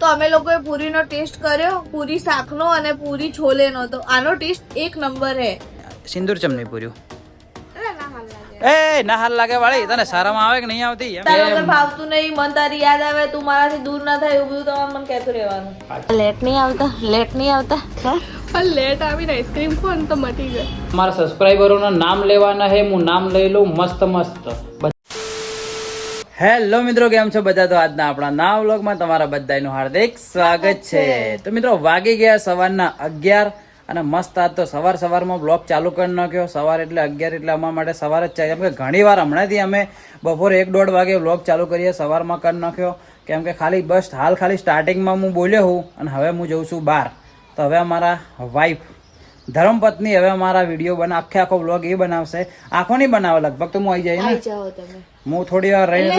તો અમે લોકોએ પૂરીનો ટેસ્ટ કર્યો, પૂરી શાકનો અને પૂરી છોલેનો. તો આનો ટેસ્ટ એક નંબર હે. સિંદૂર ચમની પૂર્યું એ ના હાલ લાગે વાળી તને સારામાં આવે કે નહીં આવતી તારા વગર ભાવતું નહીં, મન તારી યાદ આવે, તું મારાથી દૂર ના થાય એવું બધું તમારે મને કહેતું રહેવાનું. લેટ નહીં આવતા પણ લેટ આવીને આઈસ્ક્રીમ ખો ને તો મટી ગઈ. મારા સબસ્ક્રાઇબરોના નામ લેવાના હે, હું નામ લઈ લઉં મસ્ત મસ્ત. હેલો મિત્રો, કેમ છો બધા? તો આજના આપણા નવા વ્લોગમાં તમારા બધાનું હાર્દિક સ્વાગત છે. તો મિત્રો વાગી ગયા સવારના 11 અને મસ્ત આજ તો સવારમાં બ્લોગ ચાલુ કરી નાખ્યો. સવાર એટલે 11 એટલે અમારા માટે સવાર જ છે, કેમ કે ઘણી વાર હમણાંથી અમે બપોરે 1-1:30 વાગે બ્લોગ ચાલુ કરીએ, સવારમાં કરી નાખ્યો. કેમ કે ખાલી સ્ટાર્ટિંગમાં હું બોલ્યો હું અને હવે હું જઉં છું બહાર. તો હવે અમારા વાઈફ ધર્મપત્ની હવે અમારા વિડીયો આખો બ્લોગ એ બનાવશે. આખો નહીં બનાવે, લગભગ તો હું આવી જાય ને, હું થોડી વાર રહીને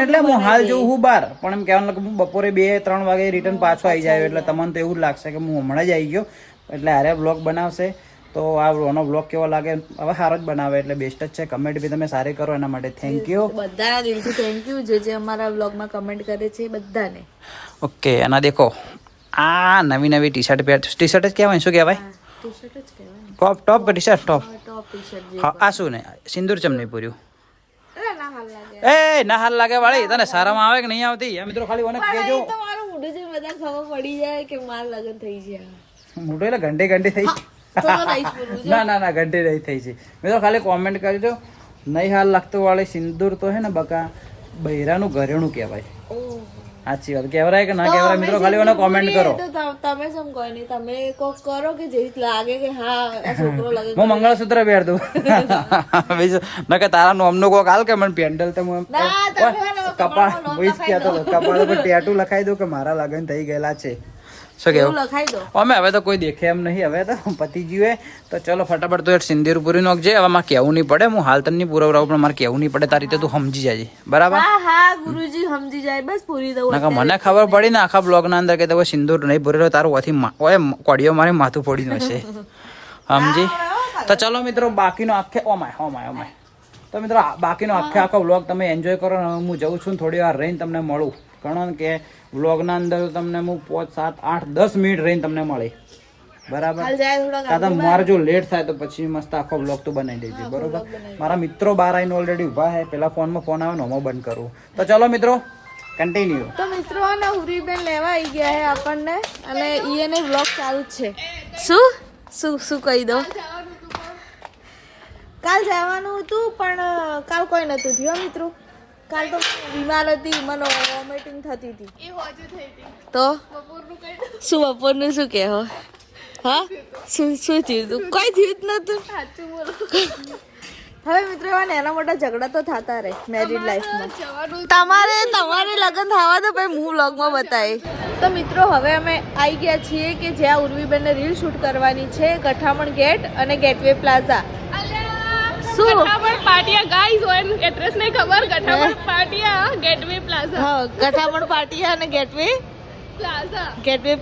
એટલે હું હાલ જઉં હું બહાર. પણ એમ કહેવાનું કે હું બપોરે 2-3 વાગે રિટર્ન પાછો આવી જાય એટલે તમને તો એવું જ લાગશે કે હું હમણાં જ આવી ગયો. એટલે હારે બ્લોગ બનાવશે. તો આનો બ્લોગ કેવો લાગે, હવે સારો જ બનાવે એટલે બેસ્ટ જ છે. કમેન્ટ બી તમે સારી કરો એના માટે થેન્ક યુ. બધાના દિલથી થેન્ક યુ જે અમારા બ્લોગમાં કમેન્ટ કરે છે બધાને. ઓકે, અને દેખો આ નવી ટી શર્ટ જ કહેવાય, શું કહેવાય? ટોપ કે ટી શર્ટ? હા, આ શું ને સિંદૂર ચમની પૂર્યું એ ના હાલ લાગે વાળી તને સારામાં આવે કે નહીં આવતી? મિત્રો ખાલી મને કહેજો. તમારું મોઢું જોઈને બધા ખબર પડી જાય કે મારા લગ્ન થઈ ગયા. મોઢું એટલે ઘંટી થઈ ના ઘંટી નહીં થઈ છે. મિત્રો ખાલી કોમેન્ટ કરજો. નહીં હાલ લાગતું વાળી સિંદૂર તો હે ને બકા બૈરાનું ઘરેણું કહેવાય. સાચી વાત કહેવાય કે ના કહેવાય? મિત્રો ખાલી મને કોમેન્ટ કરો. તમે સમ કોઈ નહીં, તમે કોક કરો કે જે લાગે કે હા આ છોકરો લાગે. હું મંગળસૂત્ર પહેર દઉં બીજું ના કે તારા નોમનું કોક હાલ કે મને પેન્ડલ તો હું કપાળ કપાળ પર ટેટુ લખાઈ દઉં કે મારા લગ્ન થઈ ગયેલા છે. શું કેવું લખાઈ દો. અમે હવે તો કોઈ દેખે એમ નહીં, હવે તો પતિ જીવે. તો ચલો ફટાફટ તો સિંદૂર પૂરી નોખજે. હવે મારે કહેવું નહીં પડે, હું હાલ તને પૂરવડાવું પણ મારે કહેવું નહીં પડે. તારી રીતે તું સમજી જાય બરાબર? હા ગુરુજી સમજી જાય, બસ પૂરી દઉં. ના મને ખબર પડી ને આખા બ્લોગ ના અંદર કે તમે સિંદૂર નહીં પૂરેલો તારું ઓથી કોડીઓ મારી માથું ફોડી નશે, સમજી? તો ચલો મિત્રો બાકીનો આખે ઓમાય તો મિત્રો બાકીનો આખો બ્લોગ તમે એન્જોય કરો. હું જઉં છું થોડી વાર રહીને તમને મળું. ઘણો કે વ્લોગના અંદર તમને હું 5, 7, 8, 10 મિનિટ રહીને તમને મળી, બરાબર? કાં મારે જો લેટ થાય તો પછી મસ્ત આખો બ્લોગ તો બનાવી દેજે, બરોબર? મારા મિત્રો બહાર આવીને ઓલરેડી ઊભા છે. પેલા ફોનમાં ફોન આવે ને હું બંધ કરું. તો ચલો મિત્રો કન્ટિન્યુ. તો મિત્રો અને ઉરીબેન લેવા આવી ગયા છે આપણને અને ઈને બ્લોગ ચાલુ જ છે. શું કહી દો? કાલ જવાનું હતું પણ કાલ કોઈ નતું થયું મિત્રો. કાલ તો બીમાર હતી, મને વોમિટિંગ થતી હતી. તો શું બપોરનું શું કહેવો? હા શું થયું હતું? કોઈ થયું જ નતું. હવે મિત્રો એવા નાના મોટા ઝઘડા તો થતા રહે મેરીડ લાઈફમાં. તમારે લગ્ન થવા તો ભાઈ હું વ્લોગમાં બતાવી. તો મિત્રો હવે અમે આવી ગયા છીએ કે જ્યાં ઉર્વીબેનને રીલ શૂટ કરવાની છે, ગઠામણ ગેટ અને ગેટવે પ્લાઝા. ગઠામણ પાટિયા ગાઈસ, હોય એડ્રેસ નહીં ખબર. ગઠામણ પાટિયા ગેટવે પ્લાઝા. હા, ગઠામણ પાટિયા અને ગેટવે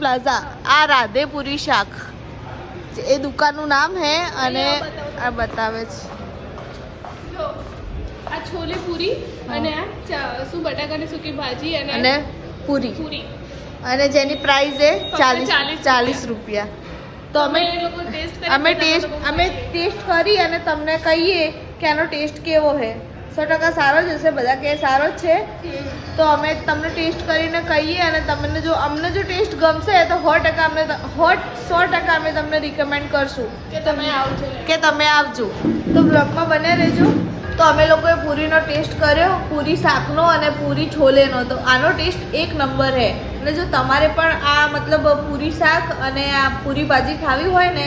પ્લાઝા. આ રાધેપુરી શાક એ દુકાનનું નામ હે અને આ બતાવે છે. જો આ છોલે પૂરી અને આ શું બટાકાની સૂકી ભાજી અને પૂરી અને જેની પ્રાઇસ છે 40 રૂપિયા. તો અમે ટેસ્ટ કરી અને તમને કહીએ કે આનો ટેસ્ટ કેવો છે. 100% સારો જ હશે, બધા કે સારો જ છે. તો અમે તમને ટેસ્ટ કરીને કહીએ અને તમને અમને જો ટેસ્ટ ગમશે તો 100% અમે તમને રિકમેન્ડ કરશું કે તમે આવજો. તો બ્લોગમાં બને રહેજો. તો અમે લોકોએ પૂરીનો ટેસ્ટ કર્યો, પૂરી શાકનો અને પૂરી છોલેનો. તો આનો ટેસ્ટ એક નંબર છે. અને જો તમારે પણ આ મતલબ પૂરી શાક અને આ પૂરી ભાજી ખાવી હોય ને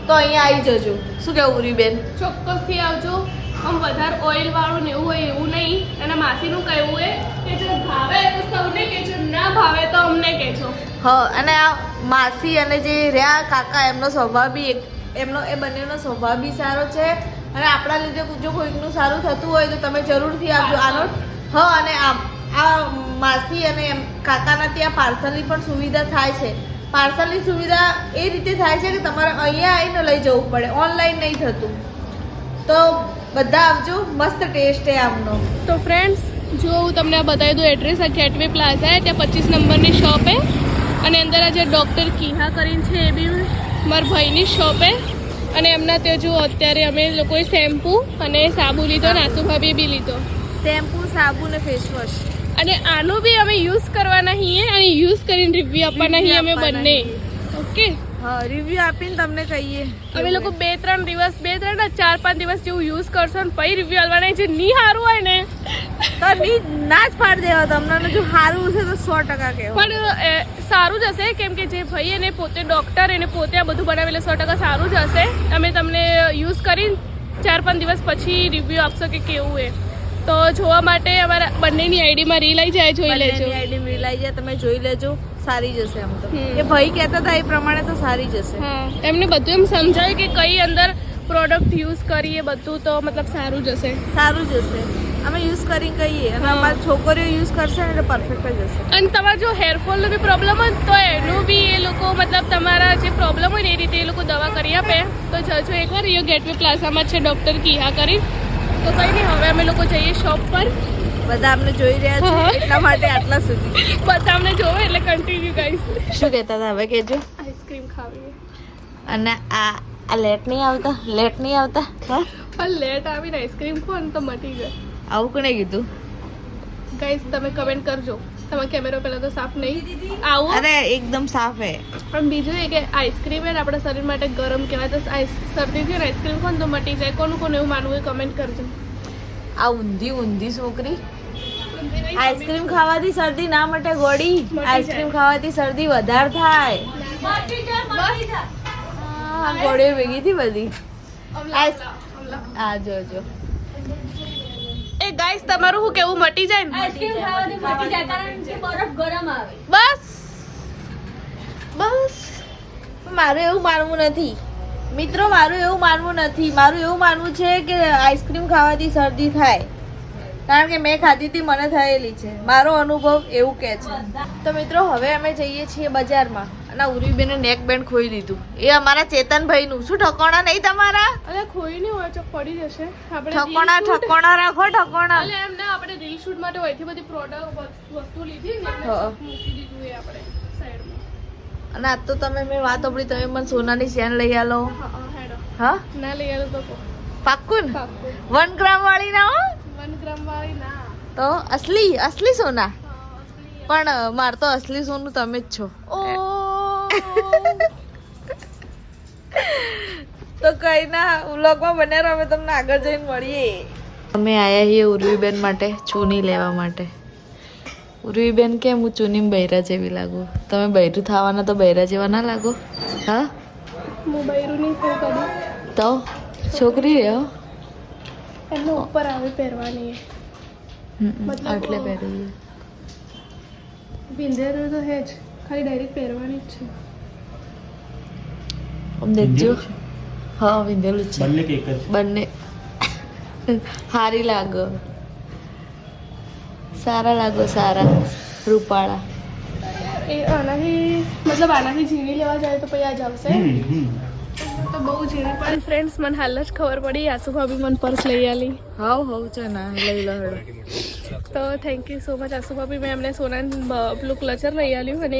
તો અહીંયા આવી જજો. શું કહેવું ઉરીબેન? ચોક્કસથી આવજો. આમ વધારે ઓઇલ વાળું ને એવું હોય એવું નહીં. અને માસીનું કહેવું હોય કે જો ભાવે તો સૌને કહેજો, ના ભાવે તો અમને કહેજો. હા, અને આ માસી અને જે રહ્યા કાકા એમનો સ્વભાવ બી એ બંનેનો સ્વભાવ બી સારો છે. અને આપણા લીધે જો કોઈકનું સારું થતું હોય તો તમે જરૂરથી આવજો. અને આ માસી અને કાકાના ત્યાં પાર્સલની પણ સુવિધા થાય છે. પાર્સલની સુવિધા એ રીતે થાય છે કે તમારે અહીંયા આવીને લઈ જવું પડે, ઓનલાઈન નહીં થતું. તો બધા આવજો, મસ્ત ટેસ્ટ છે આમનો. તો ફ્રેન્ડ્સ જો હું તમને આ બતાવી દઉં એડ્રેસ. આ ગેટવે પ્લાઝા હે, ત્યાં 25 નંબરની શોપ હે. અને અંદર આ જે ડૉક્ટર કિહા કરીને છે એ બી મારા ભાઈની શોપ હે. અને એમના ત્યાં જો અત્યારે અમે લોકોએ શેમ્પૂ અને સાબુ લીધો ને આસુ ભાભીએ બી લીધો. શેમ્પૂ, સાબુ ને ફેસ વોશ. અને આનું બી અમે યુઝ કરવાના છીએ અને યુઝ કરીને રિવ્યુ આપવાના છીએ અમે બંને. ઓકે, હા, રિવ્યુ આપીને તમને કહીએ. અમે લોકો 4-5 દિવસ જેવું યુઝ કરશો ને પછી રિવ્યુ આપવાના. જે નહીં સારું હોય ને તો ના જ પાડી દેવા તમને. જો સારું હશે તો 100% કહેવાય. પણ સારું જ હશે, કેમ કે જે ભાઈ એને પોતે ડૉક્ટર એને પોતે આ બધું બનાવેલું 100% સારું જ હશે. અમે તમને યુઝ કરીને 4-5 દિવસ પછી રિવ્યુ આપશો કે કેવું એ. તો જોવા માટે અમારા બંનેની આઈડીમાં રીલ આવી જાય, જોઈ લેજો. આઈડી મિલાઈ જાય, તમે જોઈ લેજો. સારી જશે આમ તો. એ ભાઈ કહેતા હતા એ પ્રમાણે તો સારી જશે. હા, એમને બધું એમ સમજાયું કે કઈ અંદર પ્રોડક્ટ યુઝ કરીએ બધું તો મતલબ સારું જશે. સારું જશે. અમે યુઝ કરીને કહીએ અને અમારી છોકરીઓ યુઝ કરશે ને એટલે પરફેક્ટ જ હશે. અને તમારે જો હેરફોલનો બી પ્રોબ્લેમ હોય તો એનું બી એ લોકો મતલબ તમારા જે પ્રોબ્લેમ હોય ને એ રીતે એ લોકો દવા કરી આપે. તો જજો એકવાર. એ ગેટવે પ્લાઝામાં છે ડૉક્ટર કિહા કરી. તો કંઈ નહીં, હવે અમે લોકો જઈએ શોપ પર. બધા અમને જોઈ રહ્યા છે એટલા માટે આટલા સુધી. બધા અમને જોવે એટલે કન્ટિન્યુ ગાઈસ. શું કહેતા હતા હવે કહેજો. આઈસ્ક્રીમ ખાવી. અને આ લેટ નહીં આવતા, લેટ નહીં આવતા. હા, પણ લેટ આવીને આઈસ્ક્રીમ ખો ને તો મટી જાય. આવું કોને કીધું? ગાઈસ તમે કમેન્ટ કરજો. તમારો કેમેરો પહેલા તો સાફ નહીં આવો. અરે એકદમ સાફ હે. પણ બીજું એ કે આઈસ્ક્રીમ એ આપણા શરીર માટે ગરમ કહેવાય. તો શરદી થયું ને આઈસ્ક્રીમ ખો ને તો મટી જાય. કોનું કોને એવું માનવું એ કમેન્ટ કરજો. આ ઊંધી છોકરી. આઈસ્ક્રીમ ખાવાથી શરદી ના મટે ગોળી. આઈસ્ક્રીમ ખાવાથી શરદી વધારે થાય. હા, ગોળીઓ ભેગી થી બધી. આ જોજો. એ ગાઈસ તમારું શું કેવું મટી જાય ને? આઈસ્ક્રીમ ખાવાથી મટી જાય કારણ કે બરફ ગરમ આવે. બસ મારું એવું માનવું નથી મિત્રો, મારું એવું માનવું નથી. મારું એવું માનવું છે કે આઈસ્ક્રીમ ખાવાથી શરદી થાય. કારણ કે મેં ખાધી હતી, મને થયેલી છે. મારો અનુભવ એવું કહે છે. તો મિત્રો હવે અમે જઈએ છીએ બજારમાં. અને ઉર્વીબેને નેક બેન્ડ ખોઈ દીધું. એ અમારા ચેતનભાઈનું. શું ઠકોણા નહીં તમારા? અરે ખોઈ નહીં હોય તો પડી જશે. આપણે ઠકોણા રાખો, ઠકોણા. અલે એમ ના, આપણે રીલ શૂટ માટે વહીથી બધી પ્રોડક્ટ વસ્તુ લીધી ને એટલે હા. મૂકી દીધું એ આપણે સાઈડમાં. અને આજ તો તમે મેં વાત સાંભળી, તમે મને સોનાની ચેન લઈ આલો. હા હેડો. હા, ના લઈ આવ્યો તો કહો. પાક્કું ને? પાક્કું. 1 ગ્રામ વાળી ના હો. 1 ગ્રામ વાળી ના. તો અસલી સોના. હા, અસલી. પણ માર તો અસલી સોનું તમે જ છો. ઓ તો કઈ ના, વ્લોગમાં બને રહો. અમે તમને આગળ જઈને મળીએ. અમે આયા છીએ ઉર્વીબેન માટે ચૂની લેવા માટે. ઉર્વીબેન કેમ હું ચૂનીમાં બૈરા જેવી લાગુ? તમે બૈરું થવાના તો બૈરા જેવા ના લાગો? હા, હું બૈરું નહીં થયું કદી. તો છોકરી રહ્યો. એમને ઉપર આવે પહેરવાની મતલબ આટલે પહેરી. વિંધેલું તો હે જ, ખાલી ડાયરેક્ટ પહેરવાની જ છે. આમ દેખજો. હા, વિંધેલું જ છે. બંને કે એક જ? બંને હારી લાગો. સારા લાગો, સારા રૂપાળા. એ આનાથી મતલબ આનાથી ઝીણી લેવા જાય તો પછી આ જ આવશે. તો બહુ ઝીણી પણ ફ્રેન્ડ્સ મને હાલ જ ખબર પડી આસુ ભાભી મને પર્સ લઈ આલી. હાવ છે ના લઈ લો હેડો. તો થેન્ક યુ સો મચ આસુ ભાભી. મેં એમને સોનાનું પેલું ક્લચર લઈ આલ્યું અને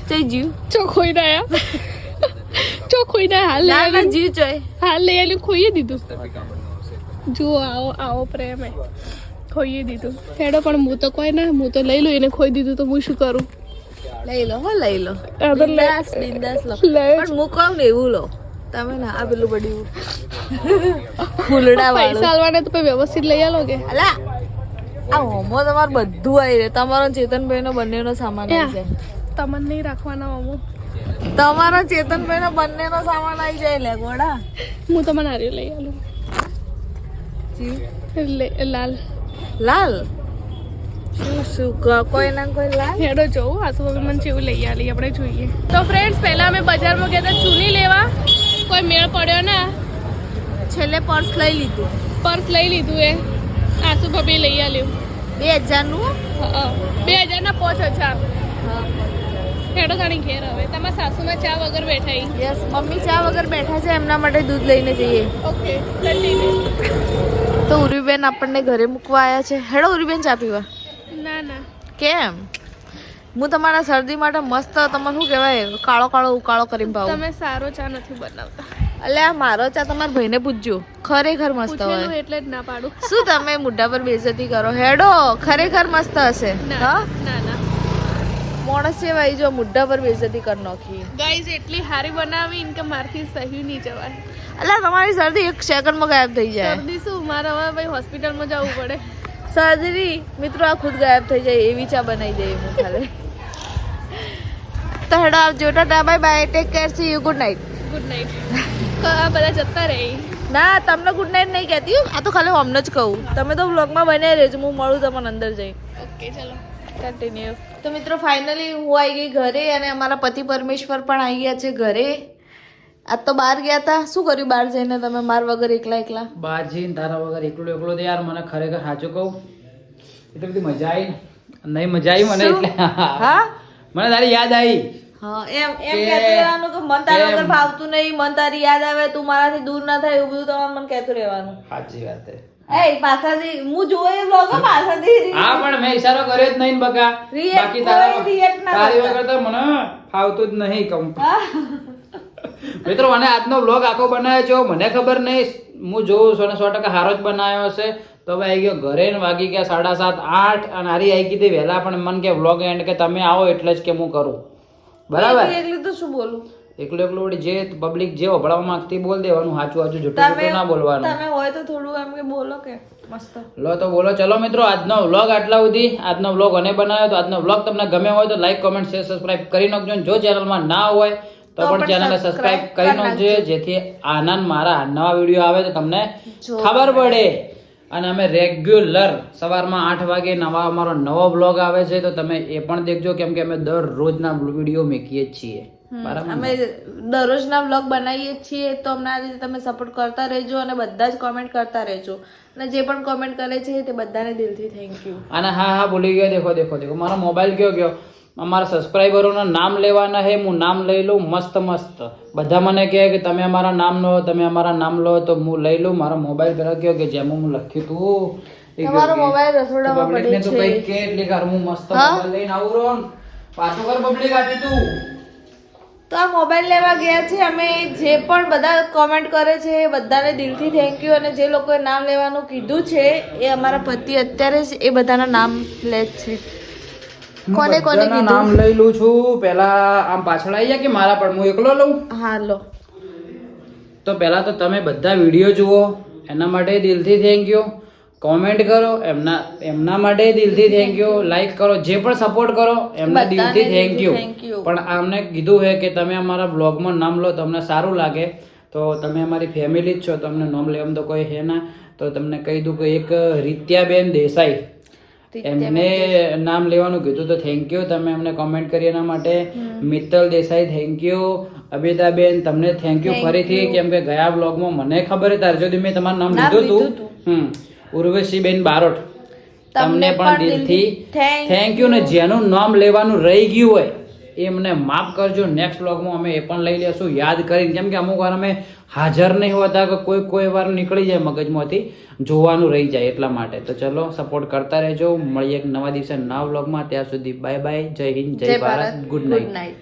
જય જીવ ચોખ્ખોઈ ના ચોખ્ખોઈ ના હાલ લઈ આલ્યું. જીવ ચોય. હાલ લઈ આલ્યું, ખોઈએ દીધું. જુઓ આવો પ્રેમ હે, ખોઈએ દીધું. હેડો પણ હું તો કોઈ ના, હું તો લઈ લઉં. એને ખોઈ દીધું તો હું શું કરું? લઈ લો, હો લઈ લો. આ તો બિંદાસ બિંદાસ લો. લઈ પણ હું કહું ને એવું લો તમે. ના આ પેલું પડ્યું ફૂલડા પૈસા વાળું. આલવાના તો પછી વ્યવસ્થિત લઈ આલો કે. અલા આ હોમો તમારે બધું આવી રહે. તમારો ચેતનભાઈ નો બંનેનો સામાન આવી જાય. તમને નહીં રાખવાના અમુક. તમારો ચેતનભાઈ નો બંનેનો સામાન આવી જાય. લે ગોડા હું તમને હારી લઈ આલું. લાલ લાલ શું કોઈ ના કોઈ લાલ. હેડો જોઉં આસુ ભાભી મને જેવું લઈ આલી આપણે જોઈએ. તો ફ્રેન્ડ્સ પહેલા અમે બજારમાં ગયા હતા ચૂની લેવા, કોઈ મેળ પડ્યો ના. છેલ્લે પર્સ લઈ લીધું. પર્સ લઈ લીધું એ આસુ ભાભી લઈ આલ્યું. 2000 નું. 2000 ના 5000. હેડો તાણી ઘેર હવે તમારા સાસુમાં ચા વગર બેઠા ઈ. યસ મમ્મી ચા વગર બેઠા છે, એમના માટે દૂધ લઈને જઈએ. Okay continue. તો ઉર્વીબેન આપણને ઘરે મૂકવા આવ્યા છે. હેડો ઉર્વીબેન ચા પીવા. ના કેમ? હું તમારા શરદી માટે મસ્ત તમને શું કહેવાય કાળો કાળો ઉકાળો કરીને પાઉં. તમે સારો ચા નથી બનાવતા. અલ્યા મારો ચા તમારા ભાઈને પૂછજો, ખરેખર મસ્ત પૂછેલું હોય. એટલે જ ના પાડું. શું તમે મુઢા પર બેઇજ્જતી કરો? હેડો ખરેખર મસ્ત હશે. ના હા ના માણસ છે ભાઈ, જો મુઢા પર બેઇજ્જતી કરી નાખી. ગાઈઝ એટલી હારી બનાવી કે મારથી સહી નહીં જવાય. અલ્યા તમારી શરદી એક સેકન્ડમાં ગાયબ થઈ જાય. શરદી શું મારે હવે ભાઈ હોસ્પિટલમાં જવું પડે. સર્જરી મિત્રો આ ખુદ ગાયબ થઈ જાય એવી ચા બનાવી દઈએ હું ખાલી. તો હેડો આવજો, Tata bye bye, take care, C you, good night. Good night. આ બધા જતા રહે. ના તમને ગુડ નાઇટ નહીં કહેતી, આ તો ખાલી અમને જ કહું. તમે તો વ્લોગમાં બન્યા રહેજો, હું મળું તમને અંદર જઈ. ઓકે ચલો કન્ટિન્યુ. તો મિત્રો ફાઇનલી હું આવી ગઈ ઘરે અને અમારા પતિ પરમેશ્વર પણ આવી ગયા છે ઘરે. આજ તો બહાર ગયા હતા. શું કર્યું બહાર જઈને તમે માર વગર એકલા એકલા? બહાર જઈને તારા વગર એકલો એકલો તો યાર મને ખરેખર સાચું કહું એટલે બધી મજા આવી નહીં, મજા આવી મને એટલે હા મને તારી યાદ આવી. હા એમ કહેતું રહેવાનું કે મન તારા વગર ભાવતું નહીં, મન તારી યાદ આવે, તું મારાથી દૂર ના થાય, એવું બધું તમારે મને કહેતું રહેવાનું. સાચી વાત છે. એ પાછળથી હું જોયે વ્લોગ પાછળથી હા પણ મેં ઈશારો કર્યો જ નહીં બકા. React બાકી કોઈ react ના તારી કરતા. વગર તો મને ફાવતું જ નહીં કહું. મિત્રો મને આજનો વ્લોગ આખો બનાવ્યો છે મને ખબર નહીં, હું જોઉં 100% હારો જ બનાવ્યો હશે. તો હવે આવી ગયો ઘરે ને વાગી ગયા 7:30 8 અને હારી આવી ગઈ વહેલા, પણ મન કે વ્લોગ એન્ડ કે તમે આવો એટલે જ કે હું કરું. બરાબર એકલી તો શું બોલું? એકલું એકલું વળી જે પબ્લિક જે વભળવા માંગતી બોલ દેવાનું, સાચું સાચું જૂઠું જૂઠું ના બોલવાનું. તમે હોય તો થોડું એમ કે બોલો કે મસ્ત. લો તો બોલો. ચલો મિત્રો આજનો વ્લોગ આટલા સુધી. આજનો વ્લોગ અને બનાવ્યો તો આજનો વ્લોગ તમને ગમ્યો હોય તો લાઈક કોમેન્ટ શેર સબસ્ક્રાઇબ કરી નાખજો. જો ચેનલમાં ના હોય તો પણ ચેનલને સબસ્ક્રાઇબ કરી નાખજો, જેથી આનંદ મારા નવા વિડીયો આવે તો તમને ખબર પડે. અને અમે રેગ્યુલર સવારમાં 8 વાગે અમારો નવો બ્લોગ આવે છે, તો તમે એ પણ દેખજો, કેમ કે અમે દરરોજના વિડીયો મૂકીએ જ છીએ. બરાબર, અમે દરરોજના વ્લોગ બનાવીએ છીએ, તો અમને આ રીતે તમે સપોર્ટ કરતા રહેજો અને બધા જ કોમેન્ટ કરતા રહેજો. અને જે પણ કોમેન્ટ કરે છે તે બધાને દિલથી થેન્ક યુ. અને હા ભૂલી ગયો, દેખો દેખો દેખો મારો મોબાઈલ ગયો. અમારા સબસ્ક્રાઈબરોના નામ લેવાના હે, હું નામ લઈ લઉં મસ્ત મસ્ત. બધા મને કહે કે તમે અમારા નામ લો, તમે અમારા નામ લો, તો હું લઈ લઉં. મારો મોબાઈલ પેલા ગયો કે જેમાં હું લખ્યું તું તમારો મોબાઈલ રસોડામાં પડ્યો તો છે. કઈ કે એટલે ઘર હું મસ્ત મોબાઈલ લઈને આવું રોન પાછો કર પબ્લિક આપી તું. તો આ મોબાઈલ લેવા ગયા છે અમે. જે પણ બધા કોમેન્ટ કરે છે એ બધાને દિલથી થેન્ક યુ. અને જે લોકોએ નામ લેવાનું કીધું છે એ અમારા પતિ અત્યારે જ એ બધાના નામ લે જ છે. કોને કોને બધાના નામ લઈ લઉં છું. પેલા આમ પાછળ આવી જાય કે મારા પણ હું એકલો લઉં? હા લો. તો પહેલા તો તમે બધા વિડીયો જુઓ, એના માટે દિલથી થેન્ક યુ. કોમેન્ટ કરો, એમના માટે દિલથી થેન્ક યુ. લાઈક કરો, જે પણ સપોર્ટ કરો એમના દિલથી થેન્ક યુ. પણ આમને કીધું છે કે તમે અમારા બ્લોગમાં નામ લો, તમને સારું લાગે તો તમે અમારી ફેમિલી જ છો, તો અમને નામ લેવામાં તો કોઈ છે ના. તો તમને કહી દઉં કે એક રીત્યાબેન દેસાઈ, એમને નામ લેવાનું કીધું તો થેન્ક યુ. તમે એમને કોમેન્ટ કરી એના માટે. Mittal Desai thank you. અબિતાબેન તમને થેન્ક યુ ફરીથી, કેમ કે ગયા બ્લોગમાં મને ખબર હતી ત્યાર સુધી મેં તમારું નામ લીધું હતું. ઉર્વશીબેન બારોટ, તમને પણ દિલથી થેન્ક યુ. ને જેનું નામ લેવાનું રહી ગયું હોય એ મને માફ કરજો. નેક્સ્ટ બ્લોગમાં અમે એ પણ લઈ લેશું યાદ કરીને, કેમ કે અમુક વાર અમે હાજર નહીં હોતા કે કોઈ વાર નીકળી જાય મગજમાંથી, જોવાનું રહી જાય એટલા માટે. તો ચલો સપોર્ટ કરતા રહેજો. મળીએ એક નવા દિવસે નવા બ્લોગમાં. ત્યાં સુધી બાય બાય. જય હિન્દ, જય ભારત, ગુડ નાઇટ.